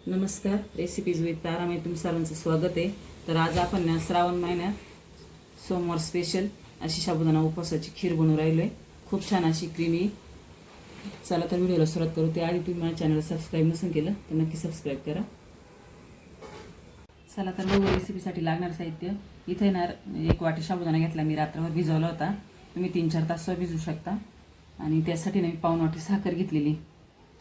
नमस्कार, recipes with तारामध्ये तुम्ही सर्वांचं स्वागत आहे. तर आज आपण ना श्रावण महिन्यात सोमवार स्पेशल अशी साबुदाणा उपवासाची खीर बनवून राहिलो आहे. खूप छान अशी क्रीमी. चला तर व्हिडिओला सुरुवात करू. त्याआधी तुम्ही माझ्या चॅनलला सबस्क्राईब नसेल केलं तर नक्की सबस्क्राईब करा. चला तर बघू रेसिपीसाठी लागणार साहित्य. इथे येणार 1 वाटी साबुदाणा घेतला मी, रात्रभर भिजवला होता. तुम्ही 3-4 तास भिजवू शकता. आणि त्यासाठी मी पाऊण वाटी साखर घेतलेली.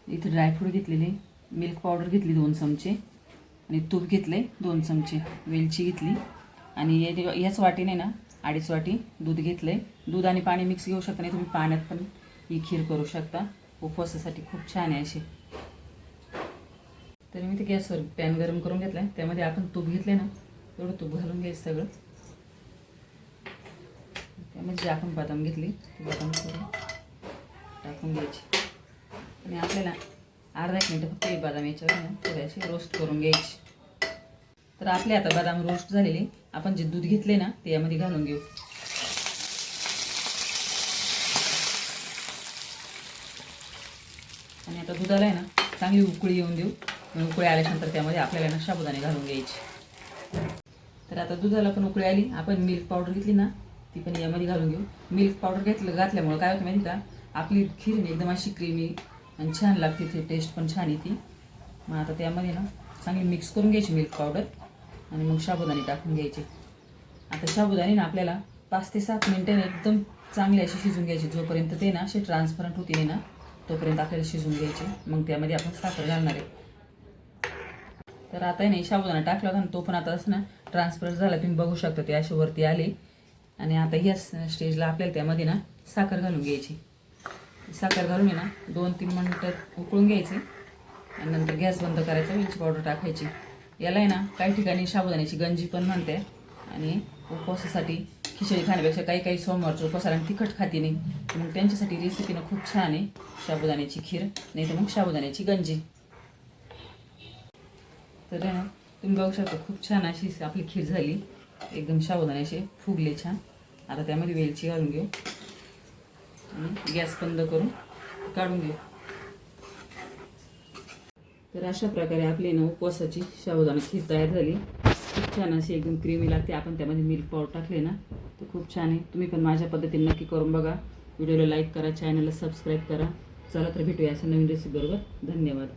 इथे ड्रायफ्रूट घेतलेले, मिल्क पावडर घेतली 2 चमचे आणि तूप घेतले 2 चमचे, वेलची घेतली आणि याच वाटीने ना 2.5 वाटी दूध घेतले. दूध आणि पाणी मिक्स घेऊ शकता, नाही तुम्ही पाण्यात पण ही खीर करू शकता. उपवासासाठी खूप छान आहे अशी. तर मी ते गॅसवर पॅन गरम करून घेतला. त्यामध्ये आपण तूप घेतले ना, तेवढं तूप घालून घ्यायचं सगळं. त्यामध्ये जे आपण बदाम घेतली ते बदाम टाकून घ्यायची आणि आपल्याला अर्धा 1 मिनिट फक्त बदाम याच्यावर ना थोडेसे रोस्ट करून घ्यायचे. तर आपले आता बदाम रोस्ट झालेले, आपण जे दूध घेतले ना ते यामध्ये घालून घेऊ. आणि आता दुधाला आहे ना चांगली उकळी येऊन देऊ. उकळी आल्यानंतर त्यामध्ये आपल्याला ना साबुदाणे घालून घ्यायचे. तर आता दुधाला पण उकळी आली, आपण मिल्क पावडर घेतली ना ती पण यामध्ये घालून घेऊ. मिल्क पावडर घातल्यामुळे काय होतं माहिती का, आपली खीर एकदम अशी क्रीमी आणि छान लागते. ती टेस्ट पण छान येते. मग आता त्यामध्ये ना चांगली मिक्स करून घ्यायची मिल्क पावडर आणि मग साबुदाणे टाकून घ्यायचे. आता साबुदाणे ना आपल्याला 5 ते 7 मिनिटांनी एकदम चांगले असे शिजून घ्यायचे. जोपर्यंत ते ना असे ट्रान्सपरंट होते नाही ना तोपर्यंत आपल्याला शिजून घ्यायचे. मग त्यामध्ये आपण साखर घालणार आहे. तर आता नाही साबुदाणा टाकला होता ना तो पण आता असं ना ट्रान्सपरंट झाला, तुम्ही बघू शकता ते असे वरती आले. आणि आता ह्या स्टेजला आपल्याला त्यामध्ये ना साखर घालून घ्यायची. साखर घालून ना 2-3 मिनिटं उकळून घ्यायचे आणि नंतर गॅस बंद करायचा. वेलची पावडर टाकायची. याला आहे ना काही ठिकाणी साबुदाण्याची गंजी पण म्हणते. आणि उपवासासाठी खिचडी खाण्यापेक्षा काही सोमवारच्या उपवासाला तिखट खाती नाही, मग त्यांच्यासाठी रेसिपीनं खूप छान आहे साबुदाण्याची खीर, नाही तर मग साबुदाण्याची गंजी. तर ना तुम्ही बघू शकता खूप छान अशी आपली खीर झाली. एकदम साबुदाण्याचे फुगले छान. आता त्यामध्ये वेलची घालून घेऊ आणि गॅस बंद करून काढून घेऊ. तर अशा प्रकारे आपली ना उपवासाची साबुदाणा खीर तयार झाली. खूप छान अशी एकदम क्रीमी लागते. आपण त्यामध्ये मिल्क पावडर टाकले ना तर खूप छान आहे. तुम्ही पण माझ्या पद्धतीने नक्की करून बघा. व्हिडिओला लाईक करा, चॅनलला सबस्क्राईब करा. चला तर भेटूया अशा नवीन रेसिपी बरोबर. धन्यवाद.